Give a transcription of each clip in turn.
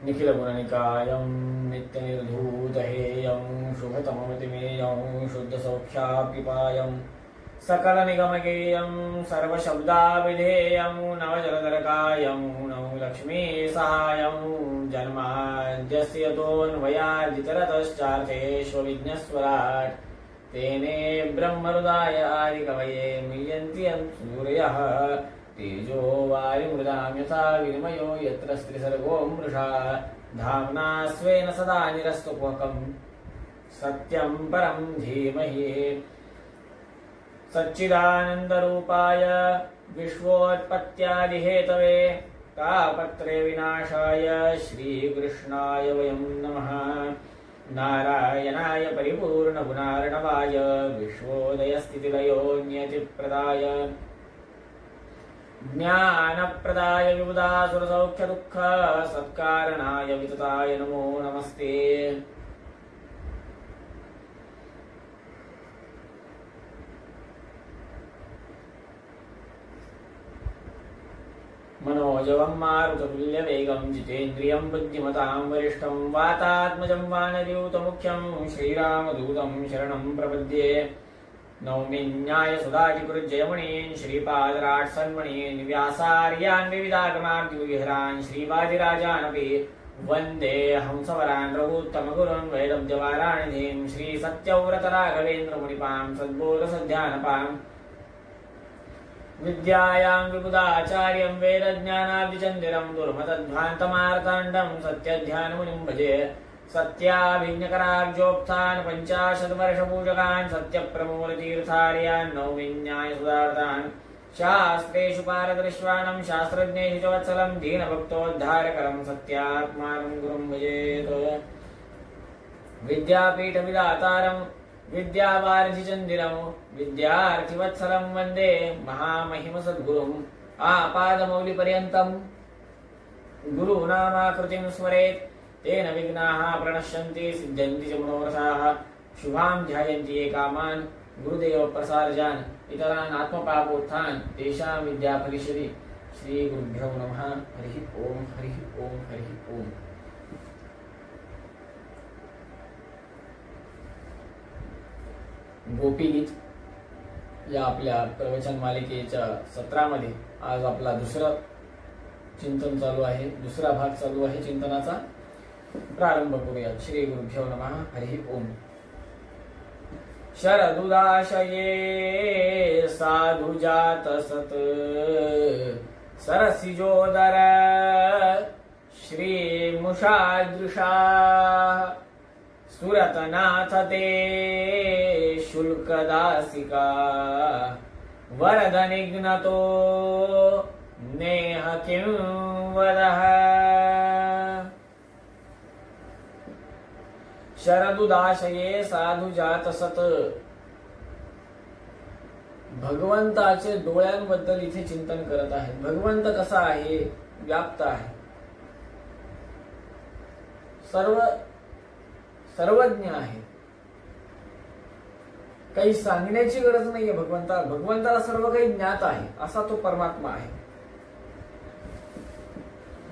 निखिल गुणनिकायं नित्यनिर्धूतहेयं शुभतममतिमेयं शुद्धसौख्यापिपायं सकलनिगमगेयं सर्वशब्दाभिधेयं नवजलधरकायं नौ लक्ष्मीसहायं जन्माद्यस्य यतोऽन्वयादितरतश्चार्थेष्वभिज्ञस्वराट् तेने ब्रह्महृदाय आदिकवये मुह्यन्ति यं सूरयः तेजो वायुमृदां यथा विनिमयो यत्र स्त्रिसर्गो मृषा धाम्ना स्वेन सदा निरस्तकुहकं सत्यं परं धीमहि सच्चिदानन्दरूपाय विश्वोत्पत्त्यादिहेतवे तापत्रय विनाशाय श्रीकृष्णाय वयं नमः। नारायणाय परिपूर्णगुणार्णवाय विश्वोदयस्थितिलयो नियतिप्रदाय ज्ञानप्रदाय विबुधासुरसौख्यदुःख सत्कारणाय वितताय नमो नमस्ते। मनोजवं मारुततुल्यवेगं जितेन्द्रियं बुद्धिमतां वरिष्ठं वातात्मजं वानरयूतमुख्यं श्रीरामदूतं शरणं प्रपद्ये। नौमिन्यायसुधादिगुरुजयमुनीन् श्रीपादराट्सन्मणीन् व्यासार्यान् विविधागमाद्युविहरान् श्रीवादिराजानपि वन्दे हंसवरान् रघुत्तमगुरुन् वैदव्यवाराणिधीन् श्रीसत्यव्रतराघवेन्द्रमुनिपां सद्बोधसध्यानपाम् विद्यायां विबुधाचार्यं वेदज्ञानाब्धिचन्दिरं दुर्मतध्वान्तमार्ताण्डं सत्यध्यानमुनिं भजे। सत्याभिज्ञकराब्जोक्तान् पञ्चाशद्वर्षपूजकान् सत्यप्रमूलतीर्थार्यान् नौमिन्यायसुधार्तान् शास्त्रेषु पारदर्श्वानं शास्त्रज्ञेषु च वत्सलं दीनभक्तोद्धारकरं सत्यात्मानं गुरुं भजेत्। विद्यापीठविधातारं विद्यावारिधिचन्दिरं विद्यार्थिवत्सलं वन्दे महामहिमसद्गुरुम् आपादमौलिपर्यन्तं गुरूणामाकृतिं स्मरेत् तेन विघ्नाः प्रणश्यन्ति सिद्ध्यन्ति च मनोरथाः। शुभां ध्यायन्ति ये कामान् गुरुदेव प्रसारजान् इतरान् आत्मपापोत्थान् तेषां विद्याफलिष्यति। श्रीगुरुभ्यो नमः। हरिः ओम हरिः ओम हरिः ओम। गोपीगीत या आपल्या प्रवचन मालिकेच्या सत्रामध्ये आज आपला दुसरं चिंतन चालू आहे, दुसरा भाग चालू आहे चिंतनाचा। प्रारंभ करूया। श्री गुरुभ्यो नमः। हरिः ओम। शरदुदाशये साधुजात सत सरसिजोदर श्रीमुषादृशा सुरतनाथ ते शुल्कदासिका वरदनिघ्नतो नेह किं वदः। शरदुदाशये साधुजात सत। भगवंताचे डोळ्यांबद्दल इथे चिंतन करत आहे। भगवंत कसा आहे? व्याप्त आहे, सर्वज्ञ आहे। काही सांगण्याची गरज नाहीये भगवंताला सर्व काही ज्ञात आहे, असा तो परमात्मा आहे।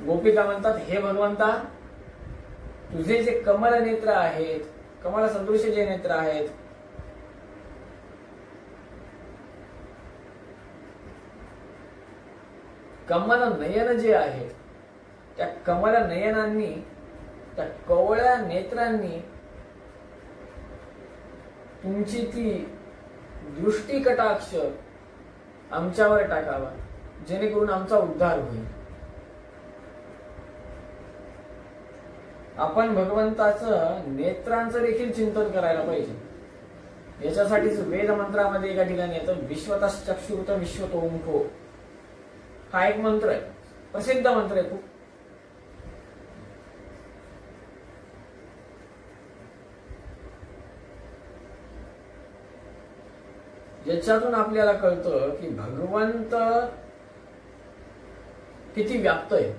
गोपिका म्हणतात, हे भगवंता, तुझे जे कमल नेत्र आहेत, कमल सदृश जे नेत्र आहेत, कमल नयन जे आहेत, त्या कमल नयनांनी, त्या कवळ्या नेत्रांनी तुमची ती दृष्टी कटाक्ष आमच्यावर टाकावा, जेणेकरून आमचा उद्धार होईल। आपण भगवंताचं नेत्रांचं देखील चिंतन करायला पाहिजे। याच्यासाठीच वेद मंत्रामध्ये एका ठिकाणी येतं, विश्वतश्चक्षुरुत विश्वतोमुखो। हा एक मंत्र आहे, प्रसिद्ध मंत्र आहे खूप। याच्यातून आपल्याला कळतं की भगवंत किती व्याप्त आहे।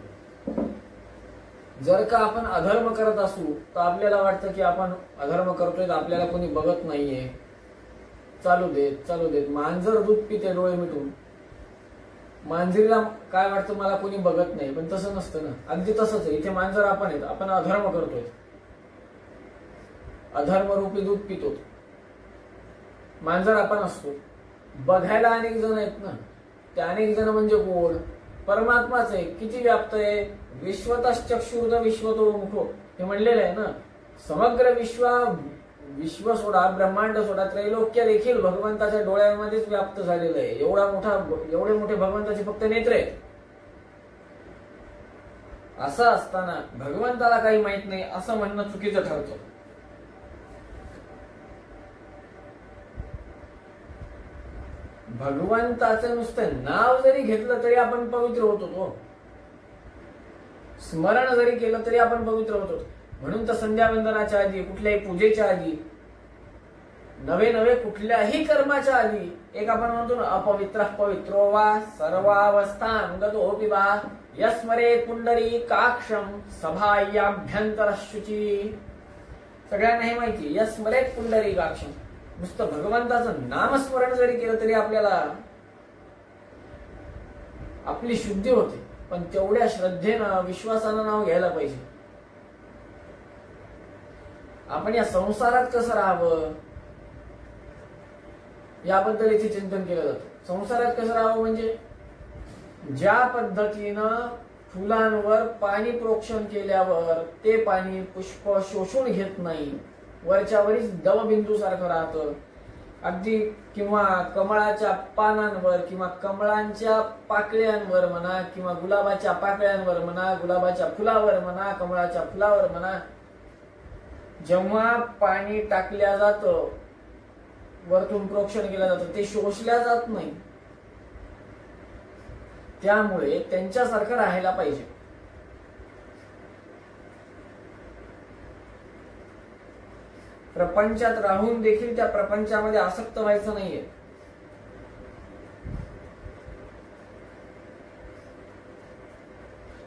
जर का आपण अधर्म करत असू तर आपल्याला वाटतं की आपण अधर्म करतोय, तर आपल्याला कोणी बघत नाहीये, चालू देत चालू देत। मांजर दूध पिते डोळे मिटून, मांजरीला काय वाटतं मला कोणी बघत नाही, पण तसं नसतं ना. अगदी तसंच आहे, इथे मांजर आपण आहेत, आपण अधर्म करतोय, अधर्मरूपी दूध पितो. मांजर आपण असतो. बघायला अनेक जण आहेत ना, ते अनेक जण म्हणजे कोण? परमात्माच आहे. किती व्याप्त आहे? विश्वतश्चक्षुर्द विश्वतो मुखो हे म्हणलेलं आहे ना. समग्र विश्व सोडा, ब्रह्मांड सोडा, त्रैलोक्य देखील भगवंताच्या डोळ्यांमध्येच व्याप्त झालेलं आहे. एवढे मोठे भगवंताचे फक्त नेत्र आहेत. असं असताना भगवंताला काही माहित नाही असं म्हणणं चुकीचं ठरतं. भगवंताचं नुसतं नाव जरी घेतलं तरी आपण पवित्र होतो. स्मरण जरी केलं तरी आपण पवित्र होतो. म्हणून तर संध्यावंदनाच्या आधी, कुठल्याही पूजेच्या आधी, नवे कुठल्याही कर्माच्या आधी एक आपण म्हणतो ना, अपवित्र पवित्रो वा सर्वावस्थान गतोऽपि वा यस्मरेत् पुंडरीकाक्षं सभायाभ्यंतर शुची. सगळ्यांना हे माहिती, यस्मरेत् पुंडरीकाक्षं. नुसतं भगवंताचं नामस्मरण जरी केलं तरी आपल्याला आपली शुद्धी होते. पण तेवढ्या श्रद्धेनं, विश्वासानं नाव घ्यायला पाहिजे. आपण या संसारात कसं राहावं याबद्दल इथे चिंतन केलं जातं. संसारात कसं राहावं म्हणजे ज्या पद्धतीनं फुलांवर पाणी प्रोक्षण केल्यावर ते पाणी पुष्प शोषून घेत नाही, वरच्यावरीच दवबिंदू सारखं राहतं अगदी, किंवा कमळाच्या पानांवर किंवा कमळांच्या पाकळ्यांवर म्हणा, किंवा गुलाबाच्या पाकळ्यांवर म्हणा, गुलाबाच्या फुलावर म्हणा, कमळाच्या फुलावर म्हणा, जेव्हा पाणी टाकल्या जातं, वरतून प्रोक्षण केलं जातं, ते शोषल्या जात नाही. त्यामुळे त्यांच्यासारखं राहायला पाहिजे. प्रपंचात राहून देखील त्या प्रपंचामध्ये आसक्त व्हायचं नाहीये.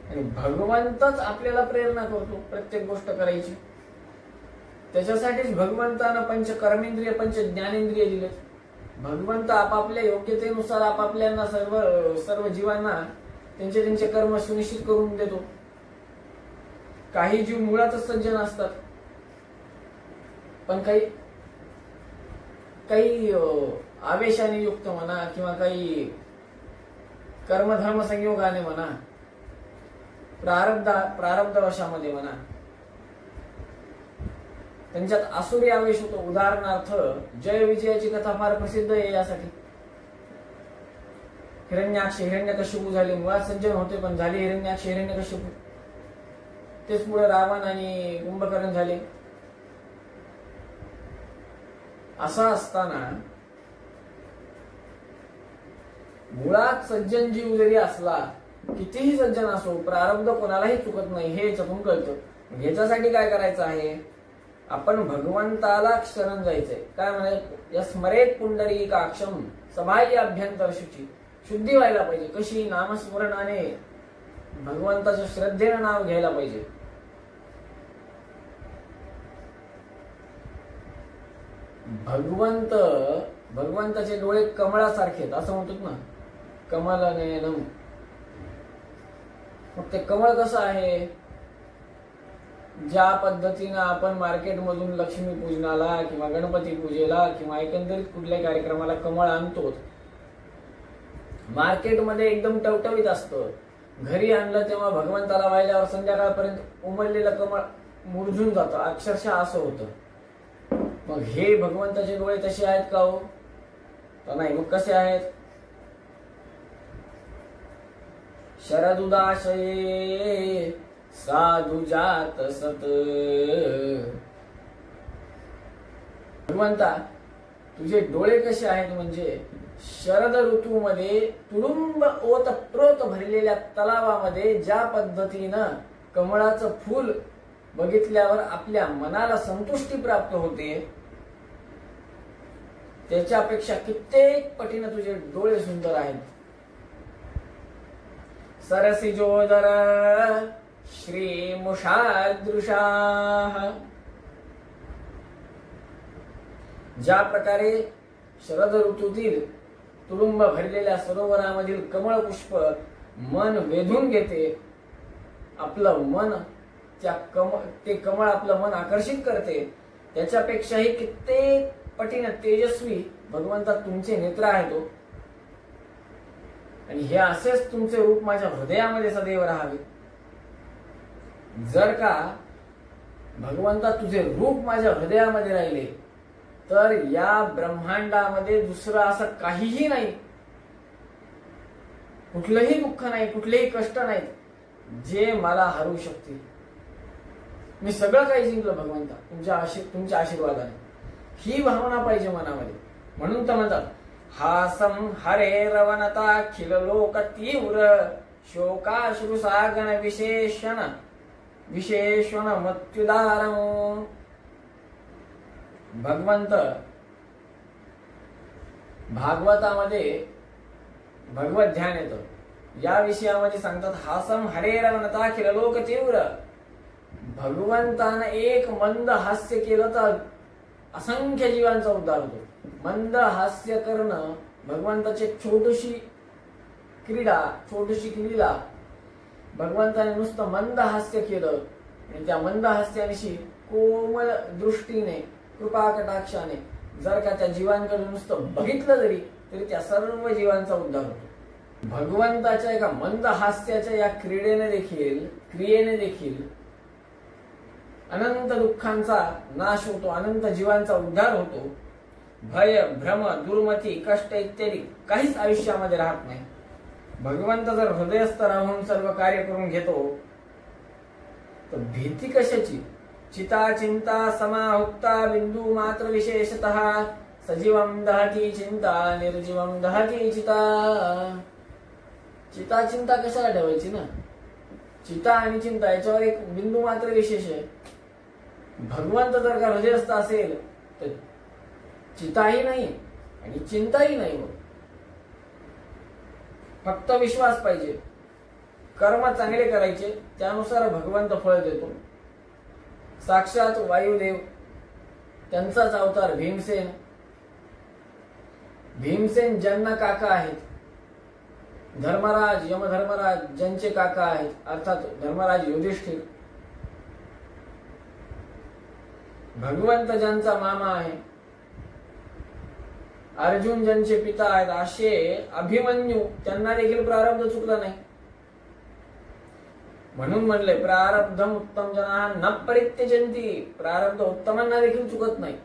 आणि भगवंतच आपल्याला प्रेरणा करतो प्रत्येक गोष्ट करायची. त्याच्यासाठीच भगवंतानं पंच कर्मेंद्रिय, पंच ज्ञानेंद्रिय दिले. भगवंत आपापल्या योग्यतेनुसार आपापल्यांना सर्व जीवांना त्यांचे कर्म सुनिश्चित करून देतो. काही जीव मुळातच सज्जन असतात, पण काही आवेशाने युक्त म्हणा, किंवा काही कर्मधर्म संयोगाने म्हणा, प्रारब्धवशामध्ये म्हणा, त्यांच्यात आसुरी आवेश होतो. उदाहरणार्थ जय विजयाची कथा फार प्रसिद्ध आहे यासाठी. हिरण्याक्ष हिरण्यकश्यपू झाले, मुळात सज्जन होते पण झाले हिरण्याक्ष हिरण्यकश्यपू. तेच पुढे रावण आणि कुंभकर्ण झाले. असं असताना मुळात सज्जन जीव जरी असला, कितीही सज्जन असो, प्रारब्ध कोणालाही चुकत नाही हे याच्यातून कळतं. ह्याच्यासाठी काय करायचं आहे? आपण भगवंताला शरण जायचंय. काय म्हणायचं? यस्मरेत् पुंडरीकाक्षं सभायाभ्यंतर शुची. शुद्धी व्हायला पाहिजे. कशी? नामस्मरणाने, भगवंताच्या श्रद्धेनं नाव घ्यायला पाहिजे. भगवंताचे डोळे कमळासारखे असं म्हणतात ना, कमलनयनम. मग ते कमळ कसं आहे? ज्या पद्धतीनं आपण मार्केटमधून लक्ष्मी पूजनाला किंवा गणपती पूजेला किंवा एकंदरीत कुठल्याही कार्यक्रमाला कमळ आणतो, मार्केटमध्ये एकदम टवटवीत असतं. घरी आणलं तेव्हा भगवंताला वाहिल्यावर संध्याकाळपर्यंत उमललेलं कमळ मुरझून जातं, अक्षरशः असं होतं. मग हे भगवंताचे डोळे तसे आहेत का हो? तर नाही. मग कसे आहेत? शरदुदाशये साधु जात सत. भगवंता तुझे डोळे कसे आहेत म्हणजे शरद ऋतूमध्ये तुडुंब ओतप्रोत भरलेल्या तलावामध्ये ज्या पद्धतीनं कमळाचं फूल बघितल्यावर आपल्या मनाला संतुष्टी प्राप्त होते, त्याच्यापेक्षा कित्येक पटीनं तुझे डोळे सुंदर आहेत. सरसिजोदर श्रीमुषादृशाः. ज्या प्रकारे शरद ऋतूतील तुडुंब भरलेल्या सरोवरामधील कमळ पुष्प मन वेधून घेते. आपलं मन ते कमळ आपलं मन आकर्षित करते. त्याच्यापेक्षाही कित्येक पटीने तेजस्वी भगवंता तुमचे नेत्र आहेत हो. आणि हे असेच तुमचे रूप माझ्या हृदयामध्ये सदैव राहावे. जर का भगवंता तुझे रूप माझ्या हृदयामध्ये राहिले तर या ब्रह्मांडामध्ये दुसरं असं काहीही नाही, कुठलंही दुःख नाही, कुठलेही कष्ट नाहीत जे मला हरवू शकतील. मी सगळं काही जिंकलं भगवंता तुमच्या आशीर्वादाने. ही भावना पाहिजे मनामध्ये. म्हणून तर म्हणतात हासम हरे रवनता खिल लोक तीव्र शोकाश्रु सागन विशेषण मत्युदारम. भगवंत भागवतामध्ये भगवत ध्यान येतं. या विषयामध्ये सांगतात हासम हरे रवनता खिल लोक तीव्र. भगवंतानं एक मंद हास्य केलं तर असंख्य जीवांचा उद्धार होतो. मंद हास्य करणं भगवंताची छोटीशी क्रीडा. भगवंताने नुसतं मंद हास्य केलं आणि त्या मंद हास्यानिशी कोमल दृष्टीने कृपा कटाक्षाने जर का त्या जीवांकडे नुसतं बघितलं तरी त्या सर्व जीवांचा उद्धार होतो. भगवंताच्या एका मंद हास्याच्या या क्रियेने देखील अनंत दुःखांचा नाश होतो, अनंत जीवांचा उद्धार होतो. भय भ्रम दुर्मती कष्ट इत्यादी काहीच आयुष्यामध्ये राहत नाही. भगवंत जर हृदयस्थ राहून सर्व कार्य करून घेतो तर भीती कशाची. चिता चिंता समाहुक्ता बिंदू मात्र विशेषतः सजीवम दहती चिंता निर्जीवम दहती चिता. चिता चिंता कशाला ठेवायची ना. चिता आणि चिंता याच्यावर एक बिंदू मात्र विशेष आहे. भगवंत जर का हृदयस्थ असेल तर चिताही नाही आणि चिंताही नाही. फक्त विश्वास पाहिजे. कर्म चांगले करायचे, त्यानुसार भगवंत फळ देतो. साक्षात वायुदेव त्यांचाच अवतार भीमसेन ज्यांना काका आहेत. धर्मराज यमधर्मराज ज्यांचे काका आहेत अर्थात धर्मराज युधिष्ठिर. भगवंत ज्यांचा मामा आहे. अर्जुन ज्यांचे पिता आहेत असे अभिमन्यू त्यांना देखील प्रारब्ध चुकलं नाही. म्हणून म्हणले प्रारब्धम उत्तम जना न परित्यजंती. प्रारब्ध उत्तमांना देखील चुकत नाही.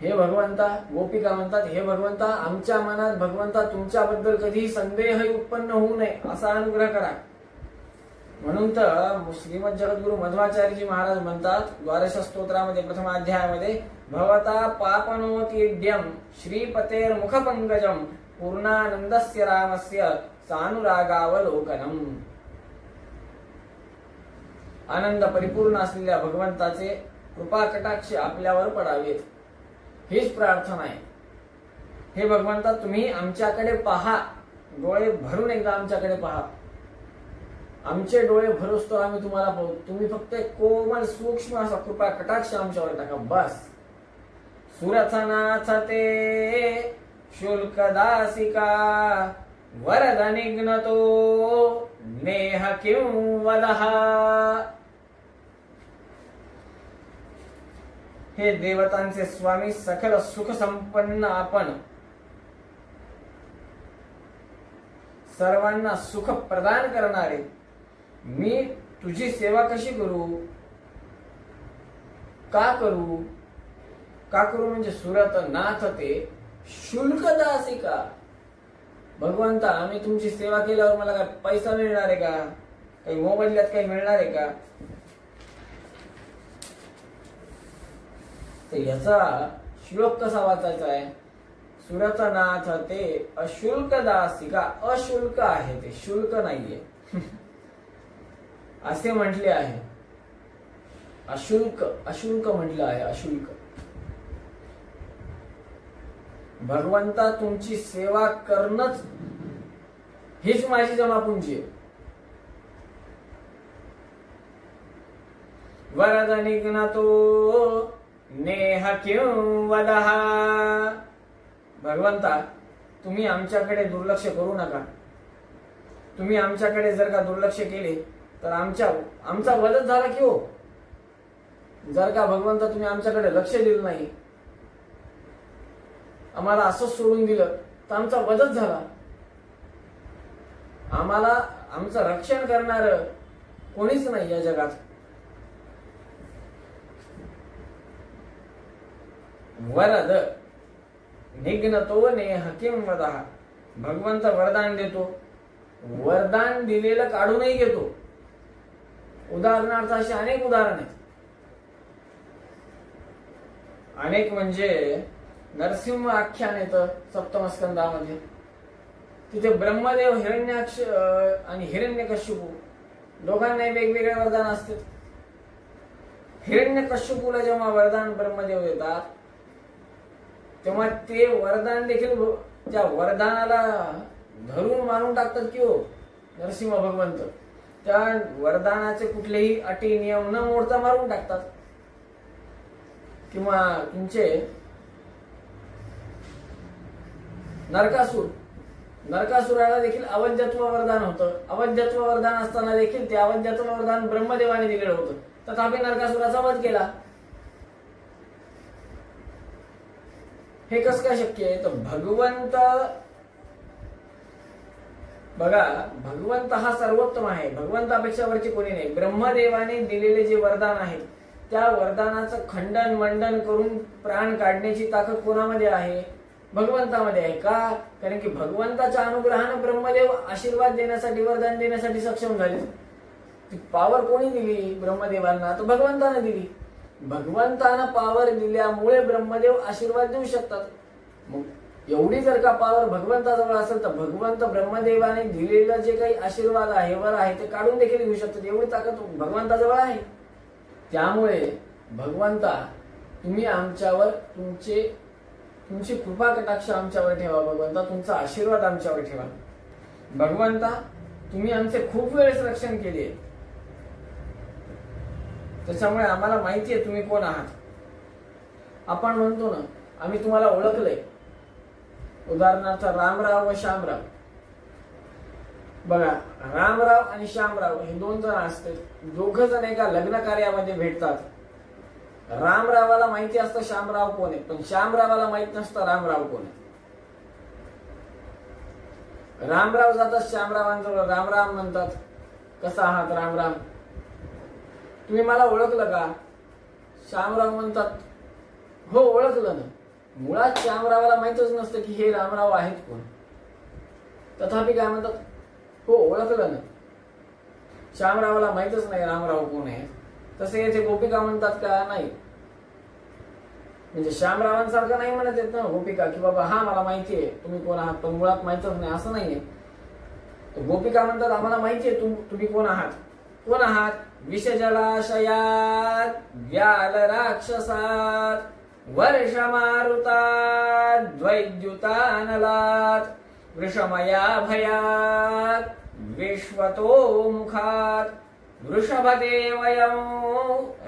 हे भगवंता गोपिका म्हणतात हे भगवंता आमच्या मनात भगवंता तुमच्याबद्दल कधी संदेह उत्पन्न होऊ नये असा अनुग्रह करा. म्हणून तर श्रीमद जगद्गुरु मध्वाचार्यजी महाराज म्हणतात द्वादश स्तोत्रामध्ये प्रथम अध्यायामध्ये भवता पापनोतीड्यम श्रीपतेर मुखपंकजम पूर्णानंदस्य रामस्य सानुरागावलोकनम. आनंद परिपूर्ण असलेल्या भगवंताचे कृपा कटाक्ष आपल्यावर पडावेत हीच प्रार्थना आहे. हे भगवंता तुम्ही आमच्याकडे पहा. डोळे भरून एकदा आमच्याकडे पहा. आमचे डोळे भरोस तर आम्ही तुम्हाला पाहू. तुम्ही फक्त कोमल सूक्ष्म असा कृपा कटाक्ष आमच्यावर टाका बस. सुरथनाथ ते शुल्क दासिका वरद निघ्नतो नेह किंवदहा. हे देवतांचे स्वामी सकल सुख संपन्न आपण सर्वांना सुख प्रदान करणारे मी तुझी सेवा कशी करू. का करू म्हणजे सुरत नाथ ते शुल्क दासिका. भगवंता आम्ही तुमची सेवा केल्यावर मला काय पैसा मिळणार आहे का. काही मोबदल्यात काही मिळणार आहे का. तर याचा श्लोक कसा वाचायचा आहे. सुरतनाथ ते अशुल्क दासिका. अशुल्क आहे ते शुल्क नाहीये असे म्हटले आहे. अशुल्क म्हटलं आहे. अशुल्क. भगवंता तुमची सेवा करणंच हीच माझी जमापुंजी आहे. वरद निघ्नतो नेह किं वदः. भगवंता, तुम्ही आमच्याकडे दुर्लक्ष करू नका. तुम्ही आमच्याकडे जर का दुर्लक्ष केले तर आमचा वधच झाला की हो. जर का भगवंता तुम्ही आमच्याकडे लक्ष दिलं नाही, आम्हाला असंच सोडून दिलं तर आमचा वधच झाला. आम्हाला आमचं रक्षण करणार कोणीच नाही या जगात. वरद निघ्नतो नेह किं वदः. भगवंत वरदान देतो, वरदान दिलेलं काढूनही घेतो. उदाहरणार्थ असे अनेक उदाहरण आहेत. अनेक म्हणजे नरसिंह आख्यान येतं सप्तम स्कंदामध्ये. तिथे ब्रह्मदेव, हिरण्याक्ष आणि हिरण्यकश्यपू दोघांनाही वेगवेगळे वरदान असते. हिरण्यकश्यपूला जेव्हा वरदान ब्रह्मदेव देतात तेव्हा ते वरदान देखील त्या वरदानाला धरून मारून टाकतात की हो नरसिंह भगवंत. त्या वरदानाचे कुठलेही अटी नियम न मोडता मारून टाकतात. किंवा तुमचे नरकासुराला देखील अवज्ञत्व वरदान होतं. अवज्ञत्व वरदान असताना देखील ते अवज्ञत्व वरदान ब्रह्मदेवाने दिलेलं होतं, तथापि नरकासुराचा वध केला. हे कसं काय शक्य आहे? तर भगवंत, बघा, भगवंत हा सर्वोत्तम आहे. भगवंतापेक्षा वरची कोणी नाही. ब्रह्मदेवाने दिलेले जे वरदान आहेत त्या वरदानाचं खंडन मंडन करून प्राण काढण्याची ताकद कोणामध्ये आहे? भगवंतामध्ये आहे. का? कारण की भगवंताच्या अनुग्रहाने ब्रह्मदेव आशीर्वाद देण्यासाठी, वरदान देण्यासाठी सक्षम झाले. ती पावर कोणी दिली? ब्रह्मदेवांना. तर भगवंताने दिली. भगवंतानं पावर दिल्यामुळे ब्रह्मदेव आशीर्वाद देऊ शकतात. मग एवढी जर का पावर भगवंताजवळ असेल तर भगवंत ब्रह्मदेवाने दिलेलं जे काही आशीर्वाद आहे, वर आहे, ते काढून देखील घेऊ शकतात. एवढी ताकद भगवंताजवळ आहे. त्यामुळे भगवंता, तुम्ही आमच्यावर तुमची कृपा कटाक्ष आमच्यावर ठेवा. भगवंता, तुमचा आशीर्वाद आमच्यावर ठेवा. भगवंता, तुम्ही आमचे खूप वेळेस रक्षण केले, त्याच्यामुळे आम्हाला माहिती आहे तुम्ही कोण आहात. आपण म्हणतो ना, आम्ही तुम्हाला ओळखलंय. उदाहरणार्थ रामराव व श्यामराव. बघा, रामराव आणि श्यामराव हे दोन जण असतात. दोघ जण एका लग्न कार्यामध्ये भेटतात. रामरावाला माहिती असतं श्यामराव कोण आहे, पण श्यामरावाला माहित नसतं रामराव कोण आहे. रामराव जातात श्यामरावांजवळ, रामराम म्हणतात, कसा आहात रामराम, तुम्ही मला ओळखलं का? श्यामराव म्हणतात, हो ओळखलं ना. मुळात श्यामरावाला माहितच नसतं की हे रामराव आहेत कोण. तथापि काय म्हणतात, हो ओळखलं ना. श्यामरावाला माहितच नाही रामराव कोण आहे. तसे येथे गोपिका म्हणतात का? नाही. म्हणजे श्यामरावांसारखं नाही म्हणत येत ना गोपिका की बाबा हा मला माहिती आहे तुम्ही कोण आहात, पण मुळात माहितच नाही, असं नाहीये. गोपिका म्हणतात आम्हाला माहिती आहे तुम्ही कोण आहात. कोण आहात? विषजलाशयात व्याल राक्षसात वर्षमारुतात द्वैद्युतानलात वृषमया भयात विश्वतो मुखात वृषभते वयं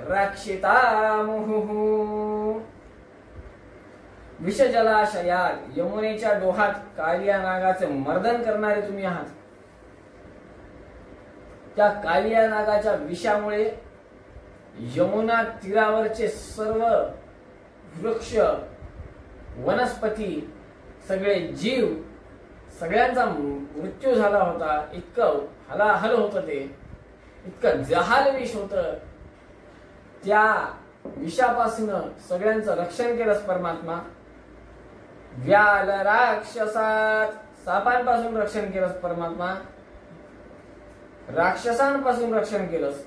रक्षिता मुहुः. विषजलाशयात, यमुनेच्या डोहात कालिया नागाचे मर्दन करणारे तुम्ही आहात. त्या कालिया नागाच्या विषामुळे यमुना तीरावरचे सर्व वृक्ष, वनस्पती, सगळे जीव, सगळ्यांचा मृत्यू झाला होता. इतकं हलाहल होतं ते, इतकं जहाल विष होतं. त्या विषापासून सगळ्यांचं रक्षण केलंस परमात्मा. व्याल राक्षसात, सापांपासून रक्षण केलंस परमात्मा. राक्षसांपासून रक्षण केलंस.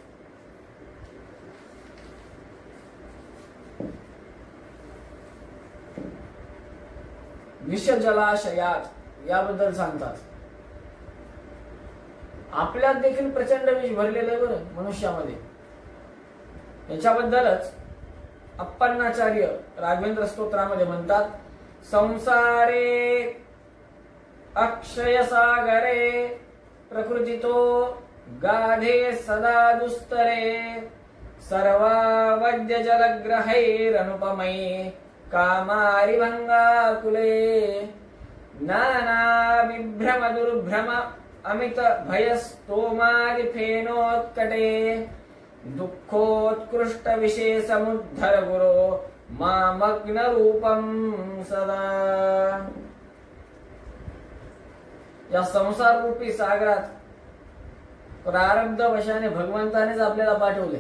विषजलाशयात याबद्दल सांगतात. आपल्यात देखील प्रचंड विष भरलेलं आहे बरं मनुष्यामध्ये. याच्याबद्दलच अप्पन्नाचार्य राघवेंद्र स्तोत्रामध्ये म्हणतात, संसारे अक्षय सागरे प्रकृतितो गाढे सदा दुस्तरे सर्वावद्य जलग्रहैरनुपमै कामारिभङ्गाकुले नाना विभ्रम दुर्भ्रम अमित भयस्तोमादिफेनोत्कटे दुःखोत्कृष्ट विशेषमुद्धर गुरो मामग्न रूपम सदा। या संसार रूपी सागरात प्रारब्ध वशाने भगवंतानेच आपल्याला पाठवले,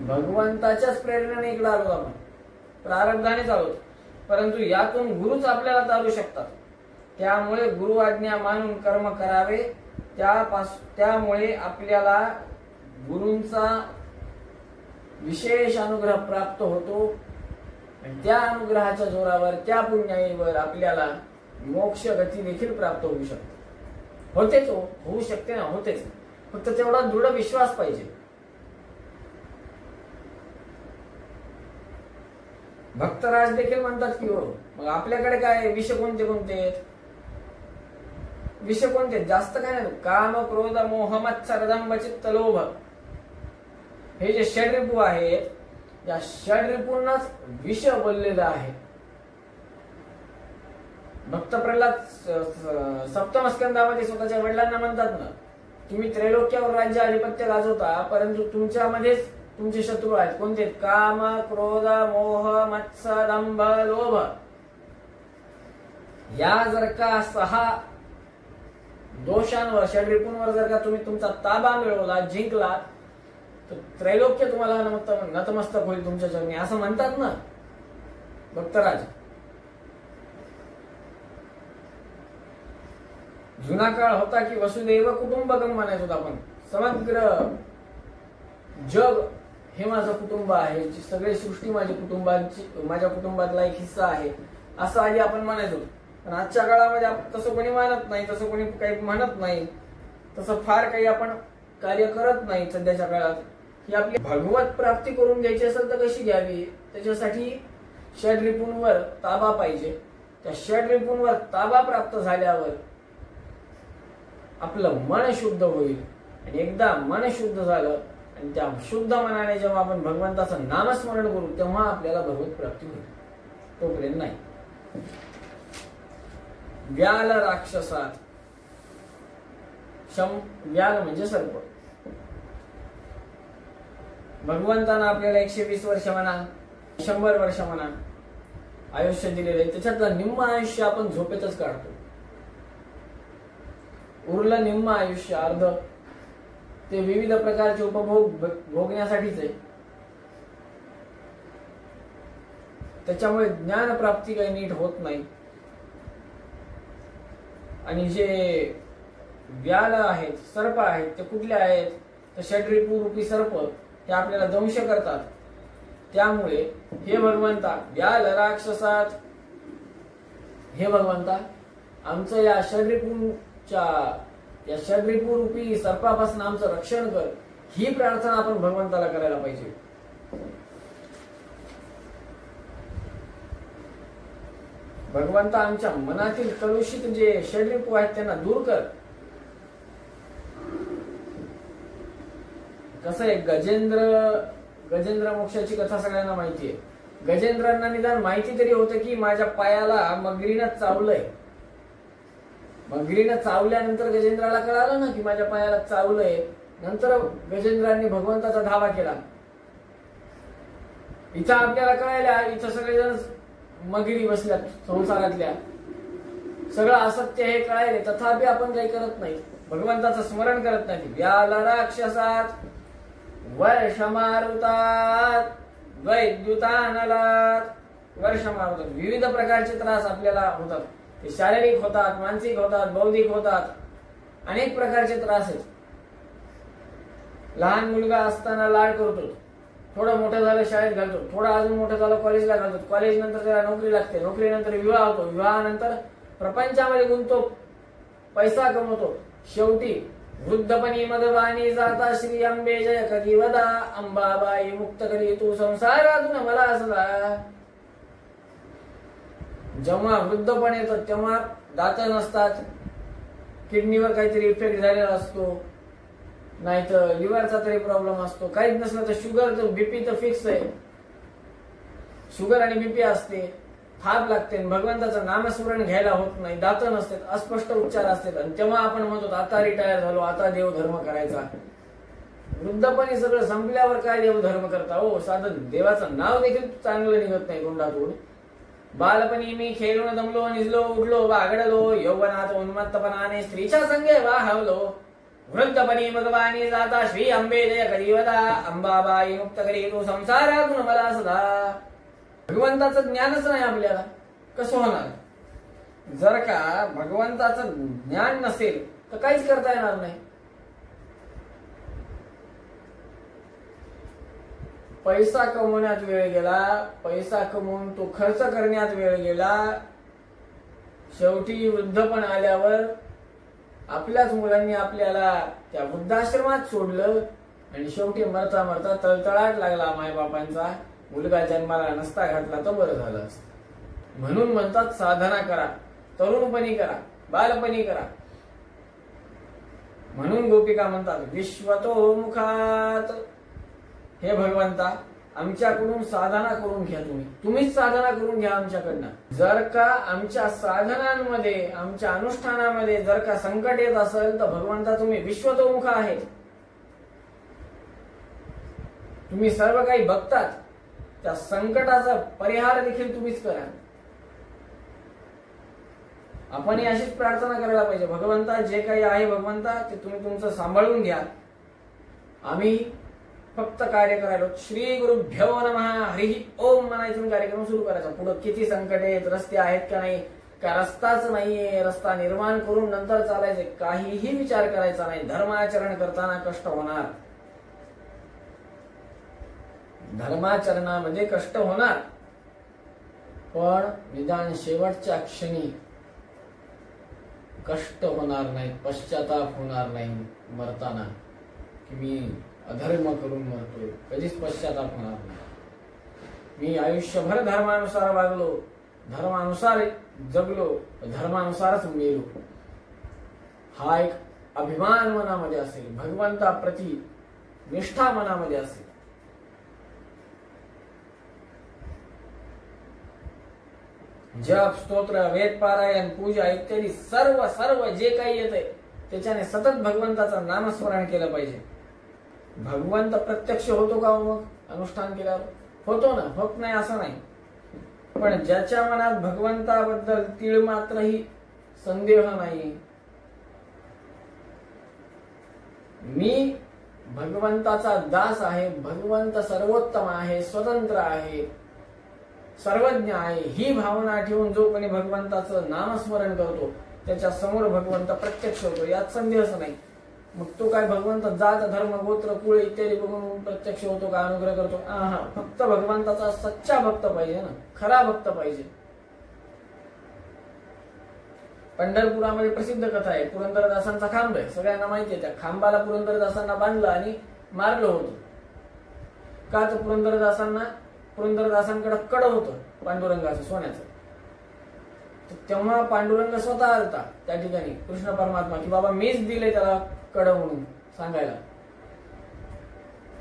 भगवंताच्याच प्रेरणेने इकडे आलो आपण, प्रारब्धानेच आलो, परंतु यातून गुरुच आपल्याला तारू शकतात। त्यामुळे गुरु आज्ञा मानून कर्म करावे, त्यामुळे आपल्याला गुरूंचा विशेष अनुग्रह प्राप्त होतो आणि त्या अनुग्रहाच्या जोरावर, त्या पुण्याईवर आपल्याला मोक्ष गती देखील प्राप्त होऊ शकते। होतेच, होऊ शकते ना, होतेच, फक्त तेवढा दृढ विश्वास पाहिजे। भक्तराज देखील म्हणतात की हो, मग आपल्याकडे काय विष कोणते कोणते आहेत? विष कोणते? जास्त काय नाही, काम क्रोध मोह मत्सर दंभ चित्त लोभ, हे जे षड्रिपू आहेत, या षड्रिपूंनाच विष बोललेलं आहे। भक्त प्रल्हाद सप्तम स्कंदामध्ये स्वतःच्या वडिलांना म्हणतात ना, तुम्ही त्रैलोक्यावर राज्य अधिपत्य गाजवता, परंतु तुमच्यामध्येच तुमचे शत्रू आहेत। कोणते? काम क्रोध मोह मत्सर दंभ लोभ। या जर का 6 दोषांवर, षड्रिपूंवर जर का तुम्ही तुमचा ताबा मिळवला, जिंकला, तर त्रैलोक्य तुम्हाला नतमस्तक होईल तुमच्या चरणी, असं म्हणतात ना भक्तराज। जुना काळ होता की वसुदैव कुटुंबकम म्हणायचो होता आपण, समग्र जग हे माझं कुटुंब आहे, सगळी सृष्टी माझ्या कुटुंबातला एक हिस्सा आहे, असं आधी आपण म्हणायचो। पण आजच्या काळामध्ये तसं कोणी मानत नाही, तसं कोणी काही म्हणत नाही, तसं फार काही आपण कार्य करत नाही सध्याच्या काळात। ही आपली भगवत प्राप्ती करून घ्यायची असेल तर कशी घ्यावी? त्याच्यासाठी षड्रिपूंवर ताबा पाहिजे। त्या षड्रिपूंवर ताबा प्राप्त झाल्यावर आपलं मन शुद्ध होईल, आणि एकदा मन शुद्ध झालं आणि त्या शुद्ध मनाने जेव्हा आपण भगवंताचं नामस्मरण करू, तेव्हा आपल्याला भगवत प्राप्ती होईल, तोपर्यंत नाही। व्याल राक्षसात, व्याल म्हणजे सर्प। भगवंतानं आपल्याला 120 वर्ष म्हणा, 100 वर्ष म्हणा आयुष्य दिलेलं आहे, त्याच्यातलं निम्म आयुष्य आपण झोपेतच काढतो, उरलं निम्म आयुष्य, अर्ध ते विविध प्रकारचे उपभोग भोगण्यासाठीच आहे। त्याच्यामुळे ज्ञान प्राप्ती काही नीट होत नाही। आणि जे व्याल आहेत, सर्प आहेत, ते कुठले आहेत? तर षड्रिपू रूपी सर्प, हे आपल्याला दंश करतात। त्यामुळे हे भगवंता, व्याल राक्षसात, हे भगवंता आमचं या षड्रिपू रूपी सर्पापासून आमचं रक्षण कर, ही प्रार्थना आपण भगवंताला करायला पाहिजे। भगवंता आमच्या मनातील कलुषित जे षड्रिपू आहेत त्यांना दूर कर। कसं आहे, गजेंद्र मोक्षाची कथा सगळ्यांना माहिती आहे। गजेंद्रांना निदान माहिती तरी होतं की माझ्या पायाला मगरीनं चावलंय। मगरीनं चावल्यानंतर गजेंद्राला कळालं ना की माझ्या पायाला चावलंय, नंतर गजेंद्रांनी भगवंताचा धावा केला। इथं आपल्याला कळायला, इथं सगळेजण मगिरी बसल्यात संसारातल्या, सगळं असत्य हे कळायले, तथापि आपण काही करत नाही, भगवंताचं स्मरण करत नाही। व्याल राक्षसात वर्ष मारुतात द्वैद्युतानलात, वर्ष मारुतात, विविध प्रकारचे त्रास आपल्याला होतात, ते शारीरिक होतात, मानसिक होतात, बौद्धिक होतात, अनेक प्रकारचे त्रास आहेत। लहान मुलगा असताना लाड करतो, थोडं मोठं झालं शाळेत घालतो, थोडं अजून मोठं झालं कॉलेजला घालतो, कॉलेज नंतर त्याला नोकरी लागते, नोकरीनंतर विवाह होतो, विवाहानंतर प्रपंचामध्ये गुंततो, पैसा कमवतो, शेवटी वृद्धपणी मदवानी जाता श्री अंबे जय कधी वदा, अंबाबाई मुक्त करी तू संसारातून मला असला। जेव्हा वृद्धपण येतं तेव्हा दात नसतात, किडनीवर काहीतरी इफेक्ट झालेला असतो, नाही तर लिव्हरचा तरी प्रॉब्लेम असतो, काहीच नसलं तर शुगर तर बीपी तर फिक्स आहे, शुगर आणि बीपी असते, थाप लागते, भगवंताचं नामस्मरण घ्यायला होत नाही, दात नसते, अस्पष्ट उच्चार असतात, आणि तेव्हा आपण म्हणतो आता रिटायर झालो, आता देवधर्म करायचा. वृद्धपणी सगळं संपल्यावर काय देवधर्म करता हो? साधं देवाचं नाव देखील चांगलं निघत नाही तोंडातून. बालपणी मी खेळून दमलो, निजलो, उडलो, बागडलो, यौवनात उन्मत्तपणाने स्त्रीच्या संगे वाहवलो, वृद्धपणी भगवानी जाता श्री अंबे जय करीवदा, अंबाबाई मुक्त करी तू संसारातून मला सदा. भगवंताचं ज्ञानच नाही आपल्याला, कसं होणार? जर का भगवंताचं ज्ञान नसेल तर काहीच करता येणार नाही. पैसा कमवण्यात वेळ गेला, पैसा कमवून तो खर्च करण्यात वेळ गेला, शेवटी वृद्धपण आल्यावर आपल्याच मुलांनी आपल्याला त्या वृद्धाश्रमात सोडलं, आणि शेवटी मरता मरता तळतळाट लागला मायबापांचा, मुलगा जन्माला नसता घातला तर बरं झालं असतं. म्हणून म्हणतात साधना करा, तरुणपणी करा, बालपणी करा. म्हणून गोपिका म्हणतात विश्वतो मुखात, हे भगवंता आमच्याकडून साधना करून घ्या, तुम्हीच साधना करून घ्या आमच्याकडनं. जर का आमच्या साधनांमध्ये, आमच्या अनुष्ठानामध्ये जर का संकट येत असेल तर भगवंता तुम्ही विश्वतोमुख आहेत, तुम्ही सर्व काही बघतात, त्या संकटाचा परिहार देखील तुम्हीच करा. आपण अशीच प्रार्थना करायला पाहिजे, भगवंता जे काही आहे भगवंता ते तुम्ही तुमचं सांभाळून घ्या, आम्ही फक्त कार्य करायला. श्री गुरुभ्यो नमः, हरी ओम म्हणायचं, कार्यक्रम सुरू करायचा. पुढे किती संकट आहेत, रस्ते आहेत का नाही, का रस्ताच नाहीये, रस्ता निर्माण करून नंतर चालायचे, काहीही विचार करायचा नाही. धर्माचरण करताना कष्ट होणार, धर्माचरणामध्ये कष्ट होणार, पण निदान शेवटच्या क्षणी कष्ट होणार नाही, पश्चाताप होणार नाही मरताना की मी अधर्म करून मरतोय, कधीच पश्चाताप होणार नाही. मी आयुष्यभर धर्मानुसार वागलो, धर्मानुसार जगलो, धर्मानुसारच मेलो, हा एक अभिमान मनामध्ये असेल, भगवंताप्रती निष्ठा मनामध्ये असेल. जप, स्तोत्र, वेद पारायण, पूजा इत्यादी सर्व सर्व जे काही येते त्याच्याने सतत भगवंताचं नामस्मरण केलं पाहिजे. भगवंत प्रत्यक्ष होतो का मग अनुष्ठान केल्यावर? होतो ना, होत नाही असं नाही, पण ज्याच्या मनात भगवंताबद्दल तीळ मात्रही संदेह नाही, मी भगवंताचा दास आहे, भगवंत सर्वोत्तम आहे, स्वतंत्र आहे, सर्वज्ञ आहे, ही भावना ठेवून जो कोणी भगवंताचं नामस्मरण करतो त्याच्या समोर भगवंत प्रत्यक्ष होतो, यात संदेहच नाही. मग तो काय भगवंत जात, धर्म, गोत्र, कुळ इत्यादी बघून प्रत्यक्ष होतो का, अनुग्रह करतो? फक्त भगवंताचा सच्चा भक्त पाहिजे ना, खरा भक्त पाहिजे. पंढरपुरामध्ये प्रसिद्ध कथा आहे, पुरंदरदासांचा खांब आहे, सगळ्यांना माहिती आहे. त्या खांबाला पुरंदरदासांना बांधलं आणि मारलं होतं. का? तर पुरंदरदासांकडे कड होतं पांडुरंगाचं, सोन्याचं. तेव्हा पांडुरंग स्वतः आलता त्या ठिकाणी, कृष्ण परमात्मा, की बाबा मीच दिले त्याला कड म्हणून सांगायला.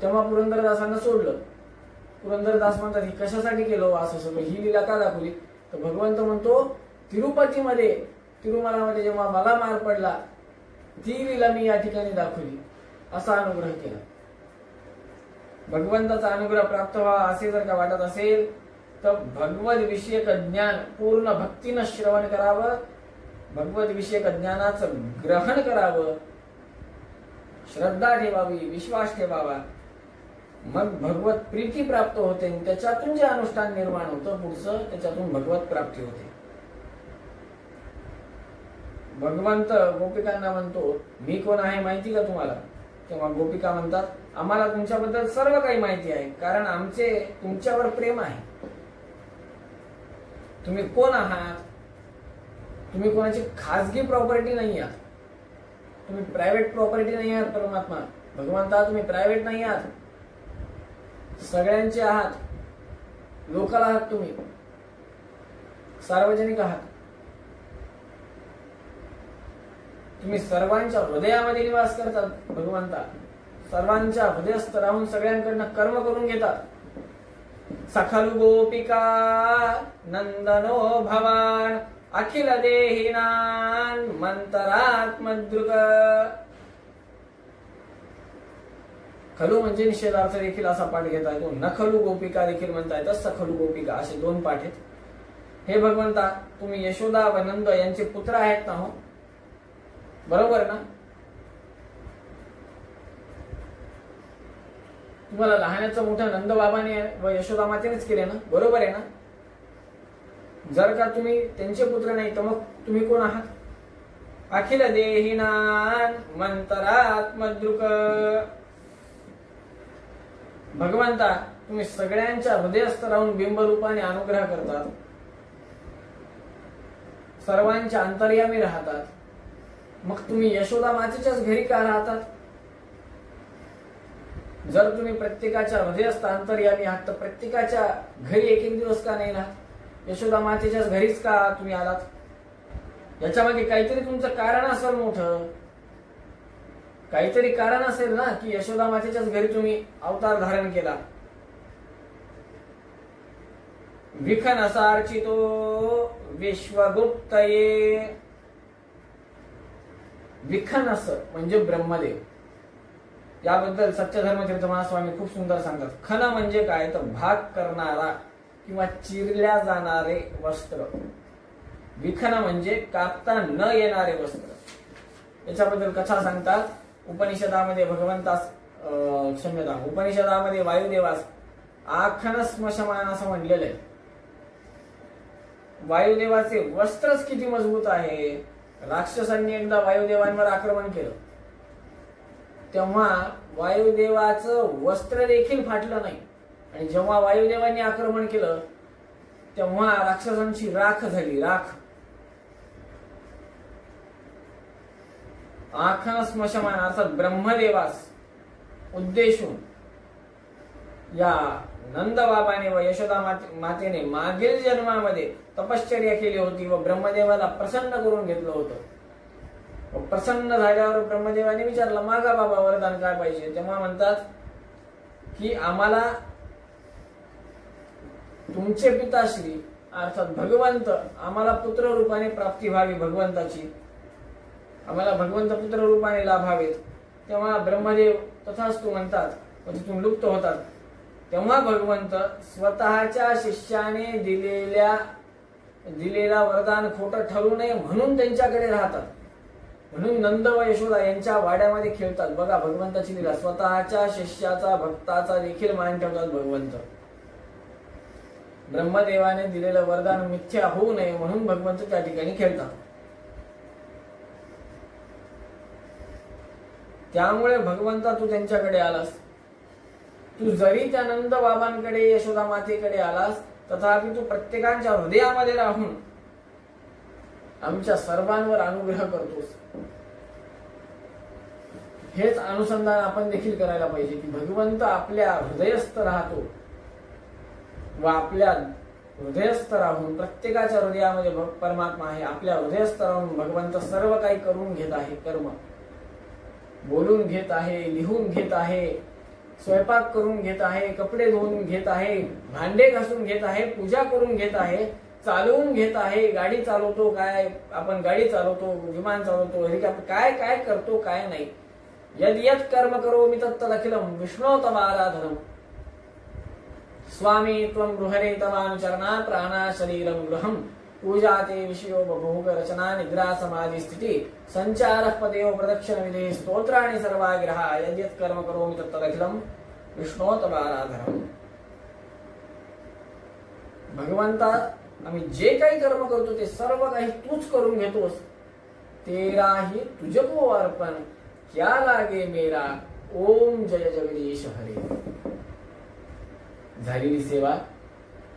तेव्हा पुरंदरदासांना सोडलं. पुरंदरदास म्हणतात ही कशासाठी केलं असं सगळं, ही लीला का दाखवली? तर भगवंत म्हणतो तिरुपतीमध्ये, तिरुमलामध्ये जेव्हा मला मार पडला ती लीला मी या ठिकाणी दाखवली, असा अनुग्रह केला. भगवंताचा अनुग्रह प्राप्त व्हावा असे जर का वाटत असेल तर भगवद विषयक ज्ञान पूर्ण भक्तीनं श्रवण करावं, भगवद विषयक ज्ञानाचं ग्रहण करावं, श्रद्धा ठेवावी, विश्वास ठेवावा, मग भगवत प्रीती प्राप्त होते. त्याच्यातून जे अनुष्ठान निर्माण होतं पुढचं, त्याच्यातून भगवत प्राप्ती होते. भगवंत गोपिकांना म्हणतो मी कोण आहे माहिती का तुम्हाला? तेव्हा गोपिका म्हणतात आम्हाला तुमच्याबद्दल सर्व काही माहिती आहे, कारण आमचे तुमच्यावर प्रेम आहे. तुम्ही कोण आहात? तुम्ही कोणाची खासगी प्रॉपर्टी नाही आहात, तुम्ही प्रायव्हेट प्रॉपर्टी नाही आहात. परमात्मा भगवंता तुम्ही प्रायव्हेट नाही आहात, सगळ्यांचे आहात, लोकल आहात, तुम्ही सार्वजनिक आहात. तुम्ही सर्वांच्या हृदयामध्ये निवास करतात भगवंता. सर्वांच्या हृदयस्थ राहून सगळ्यांकडनं कर्म करून घेतात. सखलु गोपिका नंदनो भवान अखिल देहिनान मंतरात्मद्रुक. खलू म्हणजे निषेधार्थ देखील असा पाठ घेता येतो. नखलू गोपिका देखील म्हणता येतं. सखलू गोपिका असे दोन पाठ आहेत. हे भगवंता, तुम्ही यशोदा व नंद यांचे पुत्र आहेत ना? हो, बरोबर ना? तुम्हाला लहानाचं मोठं नंद बाबाने व यशोदा मातेनेच केले ना, बरोबर आहे ना? जर का तुम्ही त्यांचे पुत्र नाही तर मग तुम्ही कोण आहात? अखिल देहिनान मंतरात्मद्रुक. भगवंता, तुम्ही सगळ्यांच्या हृदयस्थ राहून बिंबरूपाने अनुग्रह करतात, सर्वांच्या अंतर्यामी राहतात. मग तुम्ही यशोदा मातेच्याच घरी का राहतात? जर तुम्ही प्रत्येकाच्या हृदयस्थ अंतर्यामी आहात तर प्रत्येकाच्या घरी एक एक दिवस का नाही राहत? यशोदा मातेच्याच घरीच का तुम्ही आलात? याच्यामागे काहीतरी तुमचं कारण असेल, मोठं काहीतरी कारण असेल ना, की यशोदा मातेच्याच घरी तुम्ही अवतार धारण केला. विखनसार्चितो विश्वगुप्तये. विखनस म्हणजे ब्रह्मदेव. याबद्दल सत्यधर्मतीर्थ महास्वामी खूप सुंदर सांगतात. खन म्हणजे काय तर भाग करणारा किंवा चिरल्या जाणारे वस्त्र. विखन म्हणजे कापता न येणारे वस्त्र. याच्याबद्दल कथा सांगतात. उपनिषदामध्ये भगवंतास क्षम्यता उपनिषदामध्ये वायुदेवास आखन स्मशमान असं म्हणलेलं आहे. वायुदेवाचे वस्त्रच किती मजबूत आहे. राक्षसांनी एकदा वायुदेवांवर आक्रमण केलं तेव्हा वायुदेवाचं वस्त्र देखील फाटलं नाही. आणि जेव्हा वायुदेवांनी आक्रमण केलं तेव्हा राक्षसांची राख झाली. राख. आखन स्मशमान अर्थात ब्रह्मदेवास उद्देशून या नंदबाबाने व यशोदा मातेने मागील जन्मामध्ये तपश्चर्या केली होती व ब्रह्मदेवाला प्रसन्न करून घेतलं होतं. प्रसन्न झाल्यावर ब्रह्मदेवाने विचारलं, मागा बाबा वरदान काय पाहिजे? तेव्हा म्हणतात की आम्हाला तुमचे पिताश्री अर्थात भगवंत आम्हाला पुत्र रूपाने प्राप्ती व्हावी. भगवंताची आम्हाला भगवंत पुत्र रूपाने लाभावेत. तेव्हा ब्रह्मदेव तथास्तु म्हणतात व तिथून लुप्त होतात. तेव्हा भगवंत स्वतःच्या शिष्याने दिलेला वरदान खोटं ठरू नये म्हणून त्यांच्याकडे राहतात. म्हणून नंद व यशोदा यांच्या वाड्यामध्ये खेळतात. बघा भगवंताची लीला. स्वतःच्या शिष्याचा भक्ताचा देखील मान ठेवतात भगवंत. ब्रह्मदेवाने दिलेलं वरदान मिथ्या होऊ नये म्हणून भगवंत त्या ठिकाणी खेळतात. त्यामुळे भगवंता तू त्यांच्याकडे आलास. तू जरी त्या नंद बाबांकडे यशोदा मातेकडे आलास तथापि तू प्रत्येकाच्या हृदयामध्ये राहून आमच्या सर्वांवर अनुग्रह करतोस. हेच अनुसंधान आपण देखील करायला पाहिजे की भगवंत आपल्या हृदयस्थ राहतो व आपल्या हृदयस्थ राहून प्रत्येकाच्या हृदयामध्ये परमात्मा आहे. आपल्या हृदयस्थ राहून भगवंत सर्व काही करून घेत आहे. कर्म बोलून घेत आहे, लिहून घेत आहे, स्वयंपाक करून घेत आहे, कपडे धुवून घेत आहे, भांडे घासून घेत आहे, पूजा करून घेत आहे, चालवून घेत आहे. गाडी चालवतो काय आपण, गाडी चालवतो, विमान चालवतो, हेलिकॉप्टर काय काय करतो काय नाही. यद यद कर्म करोमि तत्तदखिलम विष्णो तवाराधनम. स्वामी त्वं गृहरे तवानुचरणा प्राणा शरीरम गृहम पूजा ते विषयो बहुग रचना निद्रा समाधि स्थिति संचार पदेव प्रदक्षिण विधे स्तोत्राणि सर्वाग्रह यद यद कर्म करोमि तत्तदखिलम विष्णो तवाराधनम. भगवंता आम्ही जे काही कर्म करतो ते सर्व काही तूच करून घेतोस. तेरा ही तुझको अर्पण क्या लागे मेरा ओम जय जगदीश हरे. झालेली सेवा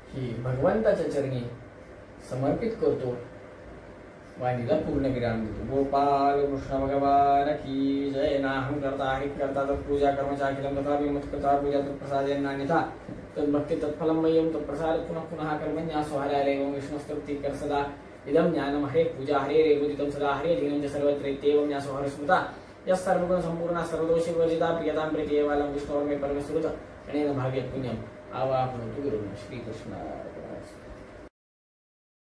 ही भगवंताच्या चरणी समर्पित करतो. वाणीला पूर्ण विराम देतो. गोपाल कृष्ण भगवान की जय. नाहं कर्ता हि कर्ता तत्पूजा कर्मचाखिलं तथापि मत्कृता पूजा तत्प्रसादेनान्यथा तद्भक्ति तत्फलं मह्यं तत्प्रसाद पुनः पुनः कर्मण्यासो हरेरेवं विष्णुस्तुति कर सदा इदं ज्ञानं हरे पूजा हरे रेवदितं सदा हरे दीनं च सर्वत्र इत्येवं न्यासो हरे स्मृता यः सर्वगुण सम्पूर्णः सर्वदोषविवर्जितः प्रियतां प्रीति एवालं विष्णोर्मे परमेश्वरुत अनेन भाव्यत् पुण्यम् आवाहनतु गुरुं श्रीकृष्ण